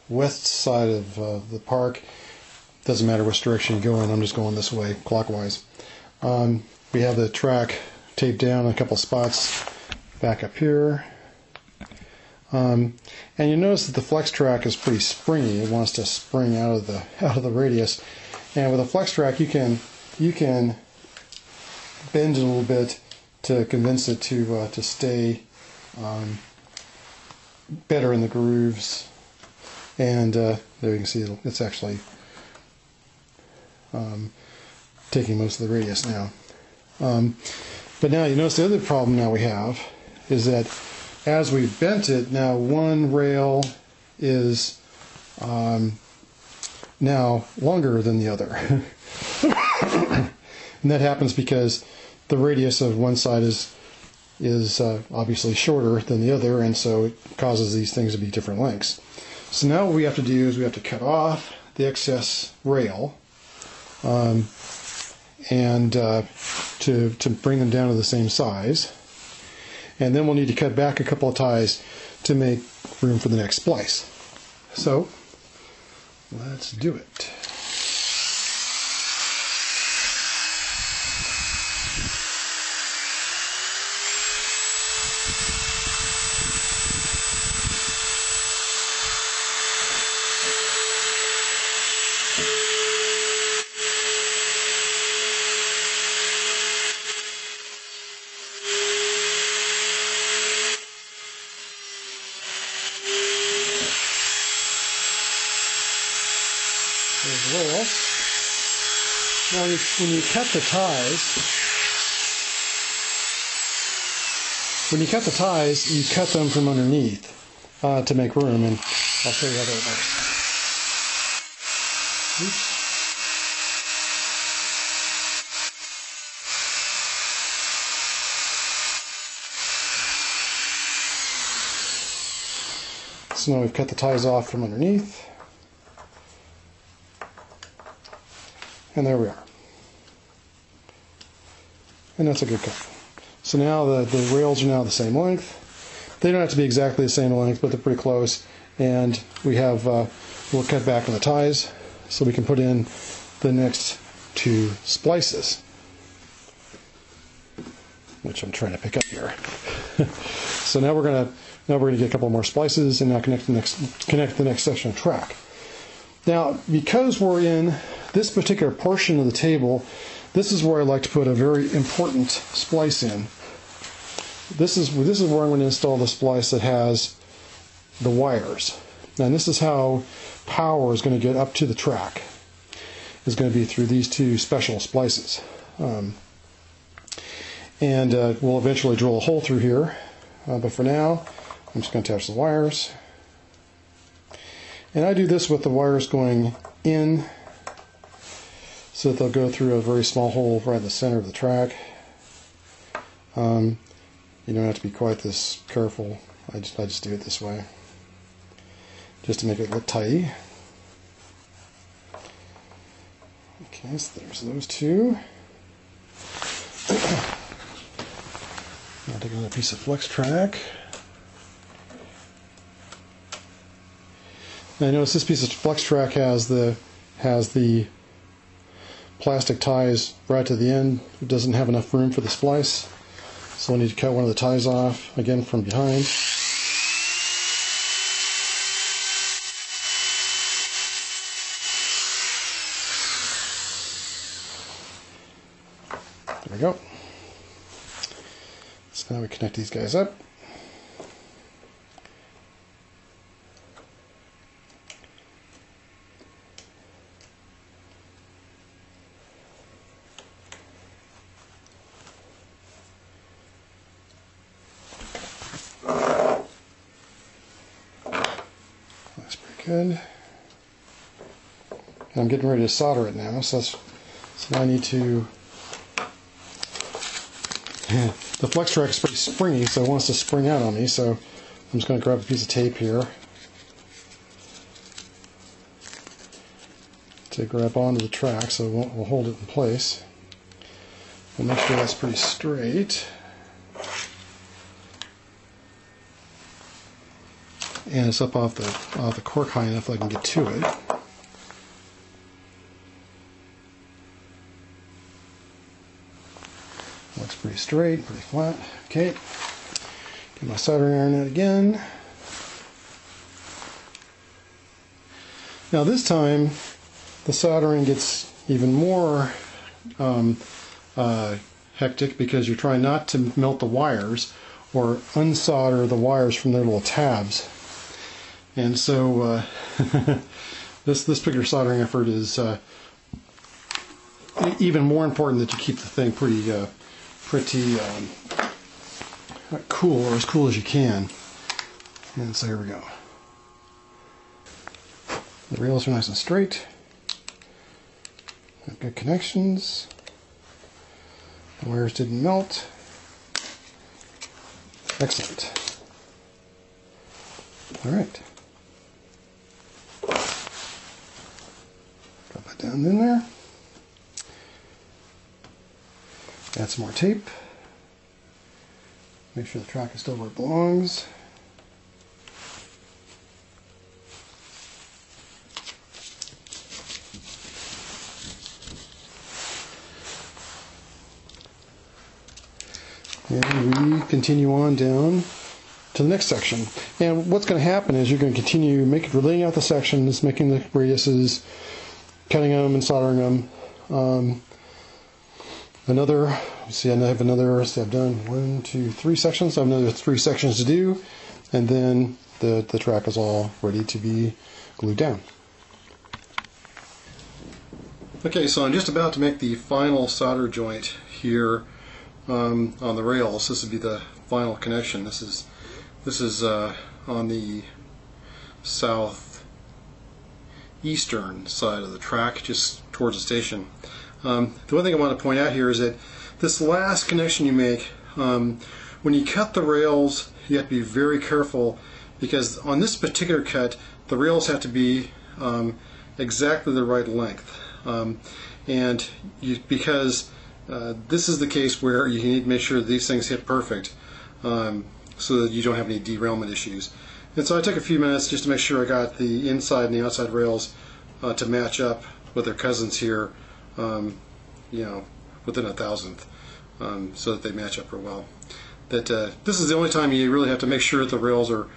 Speaker 1: west side of the park. Doesn't matter which direction you go in, I'm just going this way, clockwise. We have the track taped down in a couple spots back up here. And you notice that the flex track is pretty springy. It wants to spring out of the radius. And with a flex track you can bend it a little bit to convince it to stay better in the grooves. And there you can see it's actually taking most of the radius now. But now you notice the other problem now we have is that as we bent it, now one rail is now longer than the other. And that happens because the radius of one side is obviously shorter than the other, and so it causes these things to be different lengths. So now what we have to do is we have to cut off the excess rail and to bring them down to the same size. And then we'll need to cut back a couple of ties to make room for the next splice. So let's do it. Roll. Now when you cut the ties, you cut them from underneath to make room, and I'll show you how that works. Oops. So now we've cut the ties off from underneath. And there we are. And that's a good cut. So now the rails are now the same length. They don't have to be exactly the same length, but they're pretty close. And we have, we'll cut back on the ties so we can put in the next two splices, which I'm trying to pick up here. So now we're gonna get a couple more splices and now connect the next section of track. Now, because we're in this particular portion of the table, this is where I like to put a very important splice in. This is where I'm going to install the splice that has the wires. And this is how power is going to get up to the track. It's going to be through these two special splices. We'll eventually drill a hole through here, but for now, I'm just going to attach the wires. And I do this with the wires going in so that they'll go through a very small hole right in the center of the track. You don't have to be quite this careful. I just do it this way, just to make it look tidy. Okay, so there's those two. I'll take another piece of flex track. Now notice this piece of flex track has the plastic ties right to the end. It doesn't have enough room for the splice, so I need to cut one of the ties off again from behind. There we go. So now we connect these guys up. Good. I'm getting ready to solder it now, so now I need to. The flex track is pretty springy, so it wants to spring out on me. So I'm just going to grab a piece of tape here to grab onto the track, so we'll hold it in place. We'll make sure that's pretty straight. And it's up off the cork high enough that I can get to it. Looks pretty straight, pretty flat. Okay, get my soldering iron out again. Now this time, the soldering gets even more hectic because you're trying not to melt the wires or unsolder the wires from their little tabs. And so this particular soldering effort is even more important that you keep the thing pretty cool, or as cool as you can. And so here we go. The rails are nice and straight. Got good connections. The wires didn't melt. Excellent. All right. Drop it down in there. Add some more tape. Make sure the track is still where it belongs. And we continue on down to the next section. And what's going to happen is you're going to continue laying out the sections, making the radiuses, cutting them and soldering them. I have another, so I've done 1, 2, 3 sections. I have another 3 sections to do, and then the track is all ready to be glued down. Okay, so I'm just about to make the final solder joint here on the rails. This would be the final connection. This is on the southeastern side of the track, just towards the station. The one thing I want to point out here is that this last connection you make, when you cut the rails, you have to be very careful, because on this particular cut, the rails have to be exactly the right length. Because this is the case where you need to make sure that these things hit perfect, so that you don't have any derailment issues. And so I took a few minutes just to make sure I got the inside and the outside rails to match up with their cousins here, within a thousandth, so that they match up real well. This is the only time you really have to make sure that the rails are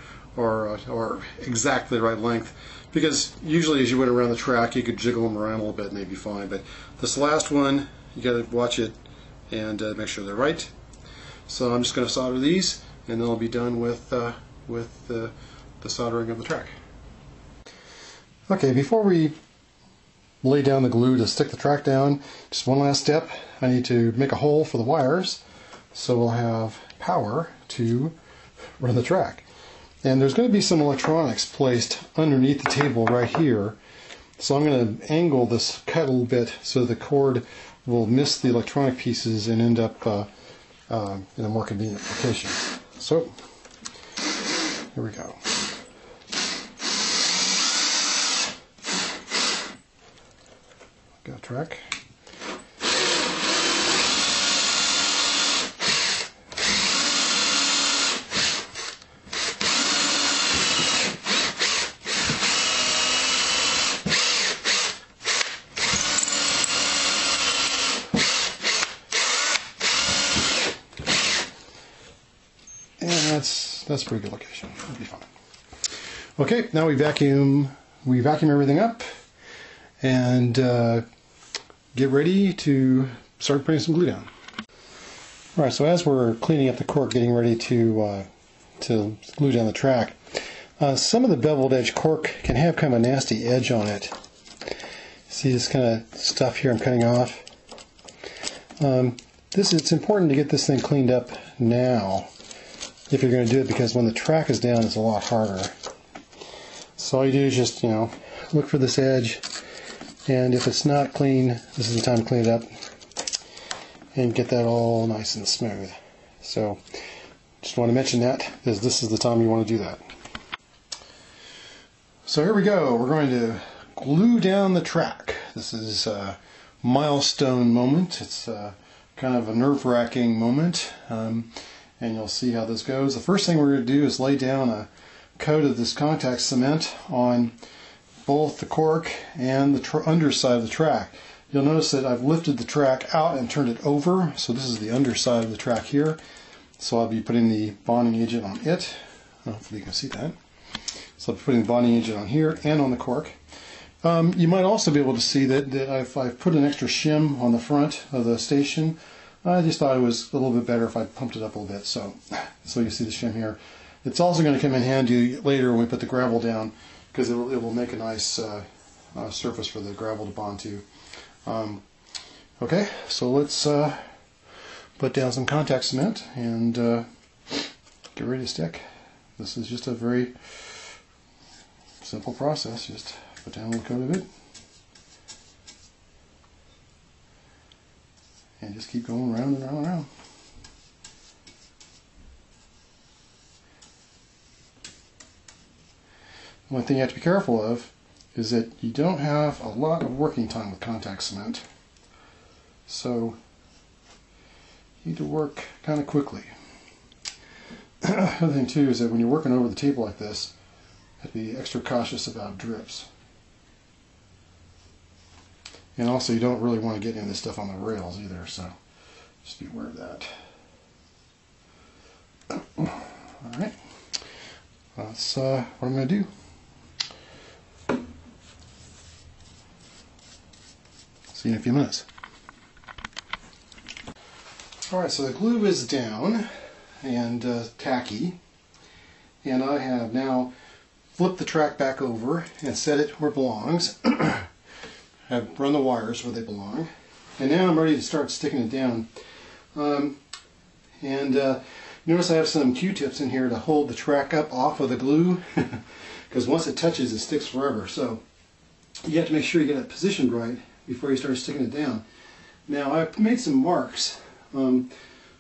Speaker 1: exactly the right length, because usually as you went around the track you could jiggle them around a little bit and they'd be fine, but this last one you got to watch it and make sure they're right. So I'm just going to solder these, and then I'll be done with the soldering of the track. Okay, before we lay down the glue to stick the track down, just one last step. I need to make a hole for the wires so we'll have power to run the track. And there's going to be some electronics placed underneath the table right here, so I'm going to angle this cut a little bit so the cord will miss the electronic pieces and end up in a more convenient location. So here we go. Got a track. And that's a pretty good location. It'll be fine. Okay, now we vacuum everything up and get ready to start putting some glue down. Alright, so as we're cleaning up the cork, getting ready to glue down the track, some of the beveled edge cork can have kind of a nasty edge on it. See this kind of stuff here I'm cutting off? It's important to get this thing cleaned up now if you're going to do it, because when the track is down it's a lot harder. So all you do is just, look for this edge, and if it's not clean, this is the time to clean it up and get that all nice and smooth. So just want to mention that, because this is the time you want to do that. So here we go. We're going to glue down the track. This is a milestone moment. It's kind of a nerve-wracking moment, and you'll see how this goes. The first thing we're going to do is lay down a coat of this contact cement on both the cork and the underside of the track. You'll notice that I've lifted the track out and turned it over, so this is the underside of the track here. So I'll be putting the bonding agent on it. Hopefully you can see that. So I'll be putting the bonding agent on here and on the cork. You might also be able to see that I've put an extra shim on the front of the station. I just thought it was a little bit better if I pumped it up a little bit. So you see the shim here. It's also going to come in handy later when we put the gravel down, because it will make a nice surface for the gravel to bond to. Okay, so let's put down some contact cement and get ready to stick. This is just a very simple process. Just put down a little coat of it And just keep going round and round and round. One thing you have to be careful of is that you don't have a lot of working time with contact cement. So you need to work kind of quickly. Another thing too is that when you're working over the table like this, you have to be extra cautious about drips. And also you don't really want to get any of this stuff on the rails either, so just be aware of that. Alright, that's what I'm going to do. See you in a few minutes. Alright, so the glue is down and tacky, and I have now flipped the track back over and set it where it belongs. I've run the wires where they belong, and now I'm ready to start sticking it down. Notice I have some Q-tips in here to hold the track up off of the glue, because once it touches it sticks forever. So you have to make sure you get it positioned right before you start sticking it down. Now I've made some marks on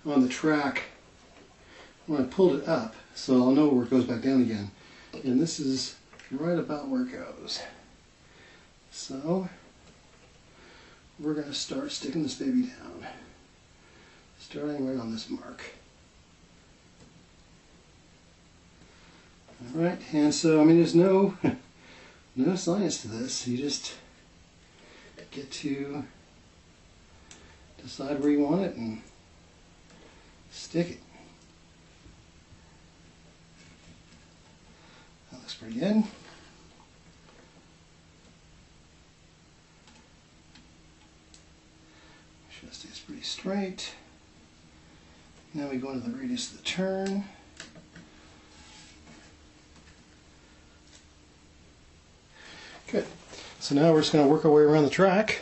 Speaker 1: the track when I pulled it up, so I'll know where it goes back down again. And this is right about where it goes. So we're going to start sticking this baby down, starting right on this mark. Alright, and so I mean there's no science to this. You just get to decide where you want it and stick it. That looks pretty good. Make sure it stays pretty straight. Now we go into the radius of the turn. Good. So now we're just going to work our way around the track.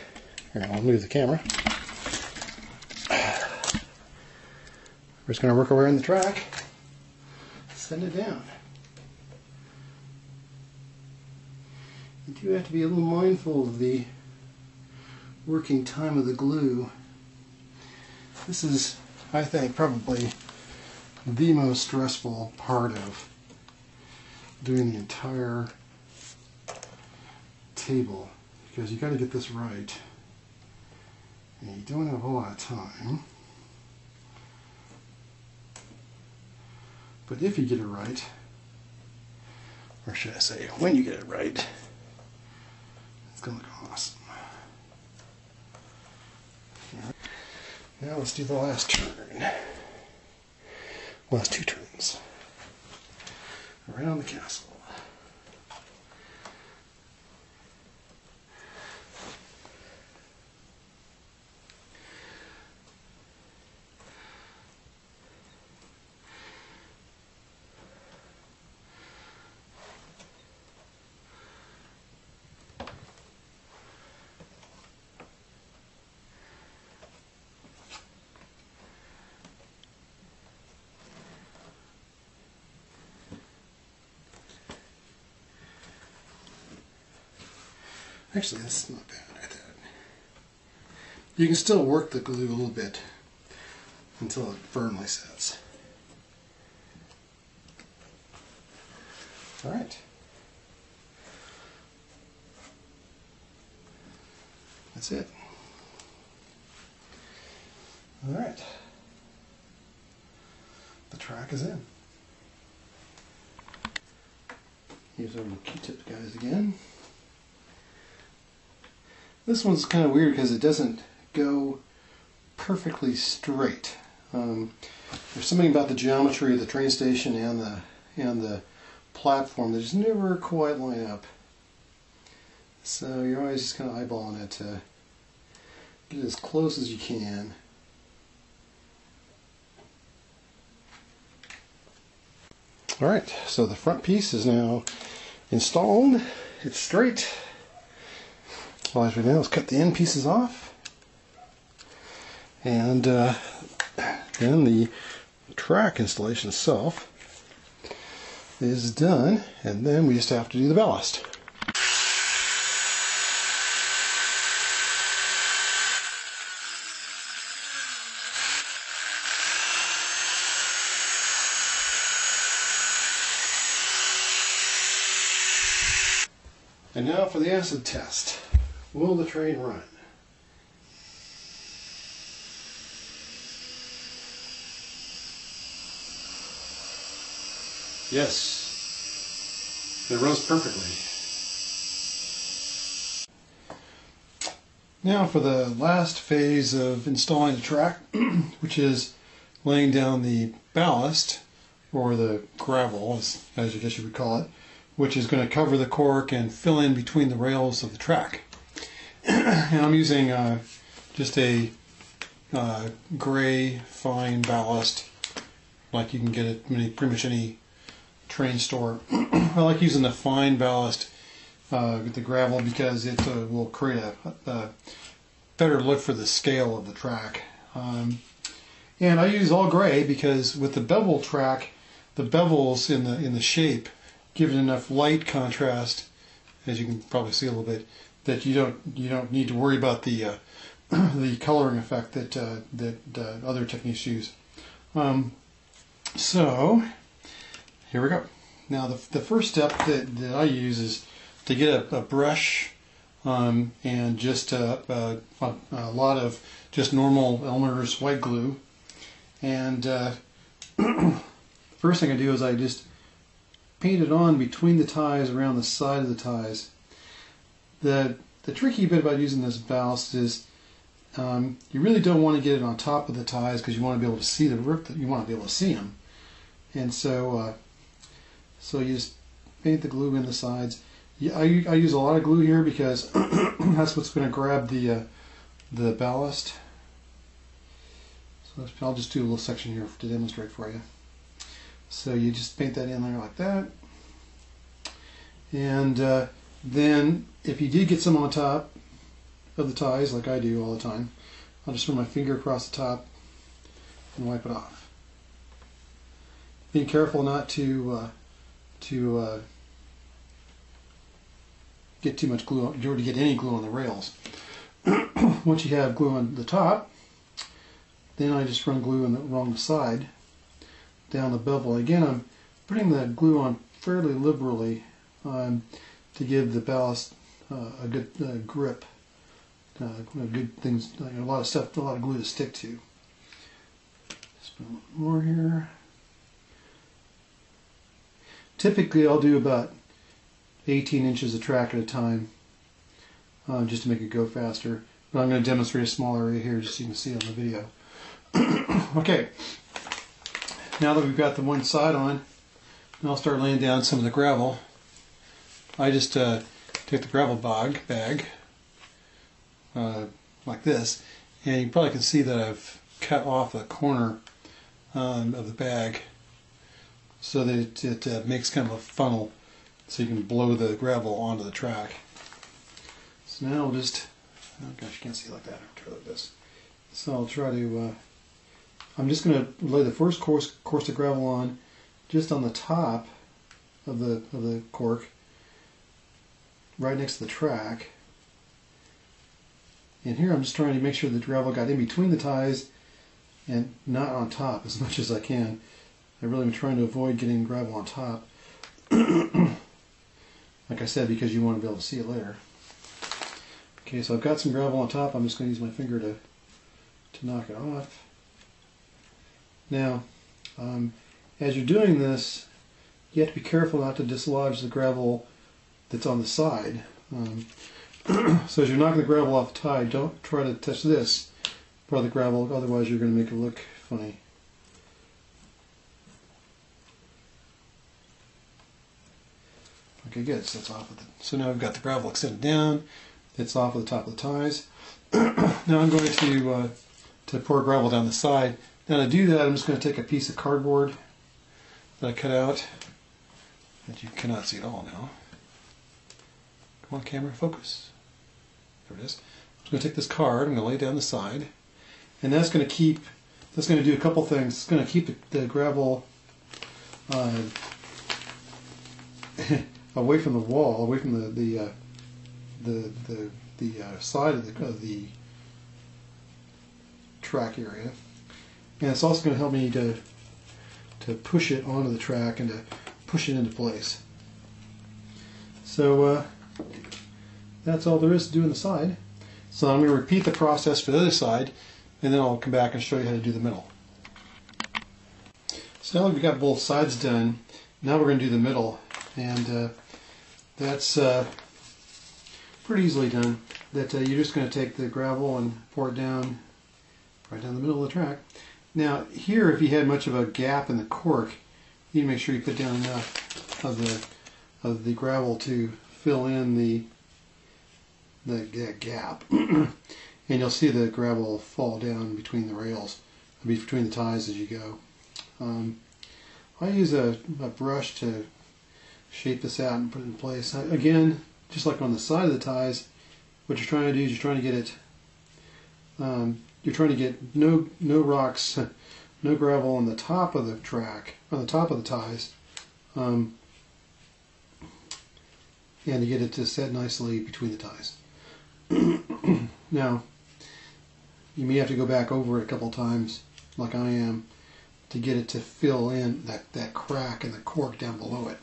Speaker 1: Here, I'll move the camera. We're just going to work our way around the track, send it down. You do have to be a little mindful of the working time of the glue. This is, I think, probably the most stressful part of doing the entire table, because you got to get this right, and you don't have a whole lot of time. But if you get it right, or should I say, when you get it right, it's going to look awesome. Right. Now let's do the last turn. Last two turns. Around the castle. Actually, that's not bad, I thought. You can still work the glue a little bit until it firmly sets. Alright. That's it. Alright. The track is in. Here's our Q-tip guys again. This one's kind of weird because it doesn't go perfectly straight. There's something about the geometry of the train station and the platform that just never quite line up. So you're always just kind of eyeballing it to get it as close as you can. Alright, so the front piece is now installed. It's straight. All I have to do now is cut the end pieces off, and then the track installation itself is done, and then we just have to do the ballast. And now for the acid test. Will the train run? Yes, it runs perfectly. Now for the last phase of installing the track, which is laying down the ballast, or the gravel, as I guess you would call it, which is going to cover the cork and fill in between the rails of the track. And I'm using just a gray fine ballast, like you can get at pretty much any train store. I like using the fine ballast with the gravel because it will create a better look for the scale of the track. And I use all gray because with the bevel track, the bevels in the shape give it enough light contrast, as you can probably see a little bit, that you don't need to worry about the the coloring effect that other techniques use. So here we go. Now the first step that I use is to get a brush and just a lot of just normal Elmer's white glue. And first thing I do is I just paint it on between the ties, around the side of the ties. The tricky bit about using this ballast is you really don't want to get it on top of the ties because you want to be able to see you want to be able to see them. And so so you just paint the glue in the sides. Yeah, I use a lot of glue here because that's what's going to grab the ballast. So I'll just do a little section here to demonstrate for you. So you just paint that in there like that. And then if you did get some on top of the ties, like I do all the time, I'll just run my finger across the top and wipe it off. Being careful not to get too much glue, or to get any glue on the rails. Once you have glue on the top, then I just run glue along the side, down the bevel. Again, I'm putting the glue on fairly liberally to give the ballast a good grip, good things, a lot of glue to stick to. Just put a little more here. Typically, I'll do about 18 inches of track at a time, just to make it go faster. But I'm going to demonstrate a small area here just so you can see it on the video. Okay, now that we've got the one side on, I'll start laying down some of the gravel. I just take the gravel bag like this, and you probably can see that I've cut off the corner of the bag so that it makes kind of a funnel so you can blow the gravel onto the track. So now I'll just, oh gosh, you can't see it like that. I'll try like this. So I'll try to, I'm just going to lay the first course of gravel on just on the top of the cork, right next to the track. And here I'm just trying to make sure the gravel got in between the ties and not on top as much as I can. I really am trying to avoid getting gravel on top. Like I said, because you want to be able to see it later. Okay, so I've got some gravel on top. I'm just going to use my finger to knock it off. Now, as you're doing this, you have to be careful not to dislodge the gravel that's on the side. So as you're knocking the gravel off the tie, don't try to touch this part of the gravel, otherwise you're going to make it look funny. Okay, good. So that's off of so now I've got the gravel extended down. It's off of the top of the ties. Now I'm going to pour gravel down the side. Now to do that, I'm just going to take a piece of cardboard that I cut out that you cannot see at all now. Come on, camera, focus. There it is. I'm just going to take this card. I'm going to lay it down the side, and that's going to do a couple things. It's going to keep the gravel away from the wall, away from the side of the track area, and it's also going to help me to push it onto the track and to push it into place. So That's all there is to do on the side. So I'm going to repeat the process for the other side, and then I'll come back and show you how to do the middle. So now that we've got both sides done, now we're going to do the middle, and that's pretty easily done. That you're just going to take the gravel and pour it down right down the middle of the track. Now here, if you had much of a gap in the cork, you need to make sure you put down enough of the gravel to fill in the gap, and you'll see the gravel fall down between the rails, between the ties as you go. I use a brush to shape this out and put it in place. Again, just like on the side of the ties, what you're trying to do is you're trying to get it. You're trying to get no rocks, no gravel on the top of the track, on the top of the ties, and to get it to set nicely between the ties. Now, you may have to go back over it a couple times, like I am, to get it to fill in that crack in the cork down below it.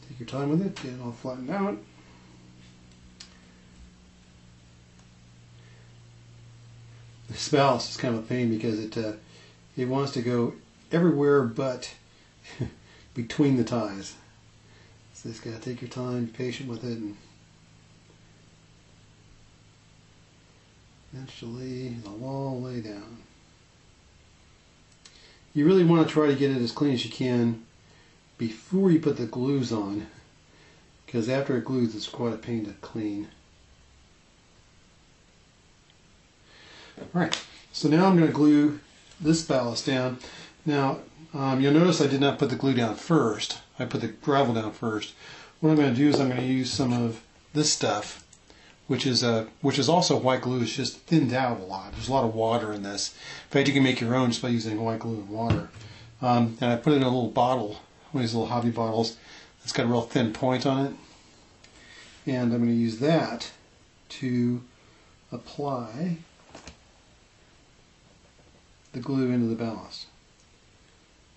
Speaker 1: Take your time with it, get it all flattened out. This ballast is kind of a pain because it wants to go everywhere but between the ties. So just gotta take your time, be patient with it, and eventually it'll all lay down. You really want to try to get it as clean as you can before you put the glues on, because after it glues it's quite a pain to clean. Alright, so now I'm going to glue this ballast down. Now you'll notice I did not put the glue down first. I put the gravel down first. What I'm going to do is I'm going to use some of this stuff, which is also white glue. It's just thinned out a lot. There's a lot of water in this. In fact, you can make your own just by using white glue and water. And I put it in a little bottle, one of these little hobby bottles. It's got a real thin point on it. And I'm going to use that to apply the glue into the ballast.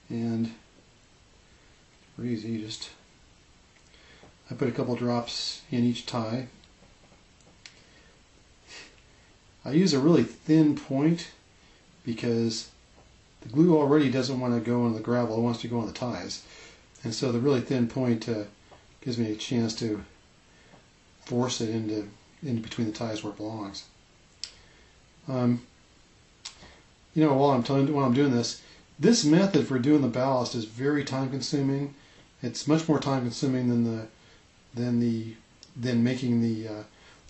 Speaker 1: And it's pretty easy. I put a couple drops in each tie. I use a really thin point because the glue already doesn't want to go on the gravel, it wants to go on the ties. And so the really thin point gives me a chance to force it into between the ties where it belongs. You know, while I'm doing this method for doing the ballast is very time consuming. It's much more time consuming than making the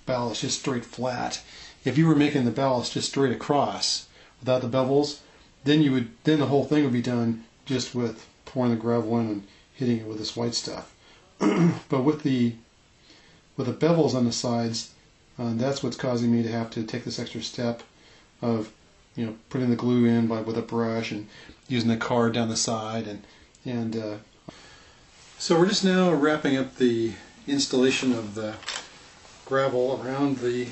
Speaker 1: ballast just straight flat. If you were making the ballast just straight across without the bevels, then the whole thing would be done just with pouring the gravel in and hitting it with this white stuff. But with the bevels on the sides, that's what's causing me to have to take this extra step of putting the glue in with a brush and using the card down the side and so we're just now wrapping up the installation of the gravel around the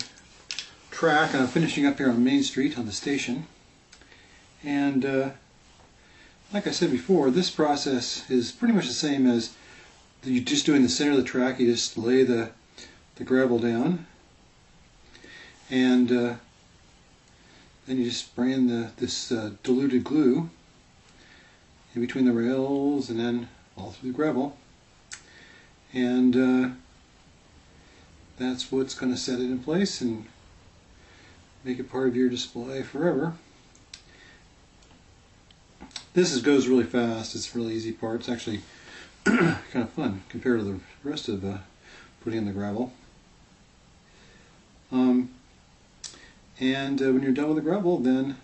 Speaker 1: track, and I'm finishing up here on Main Street on the station. And like I said before, this process is pretty much the same as you just do in the center of the track. You just lay the gravel down, and then you just spray in this diluted glue in between the rails and then all through the gravel, and that's what's going to set it in place and make it part of your display forever. This goes really fast. It's a really easy part. It's actually kind of fun compared to the rest of putting in the gravel. And when you're done with the gravel, then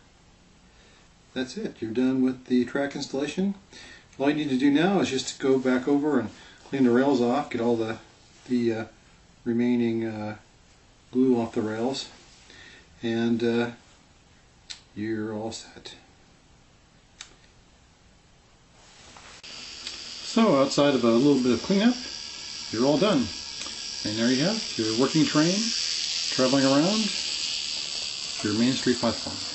Speaker 1: that's it. You're done with the track installation. All you need to do now is just go back over and clean the rails off, get all the remaining glue off the rails, and you're all set. So outside of a little bit of cleanup, you're all done. And there you have your working train traveling around your Main Street platform.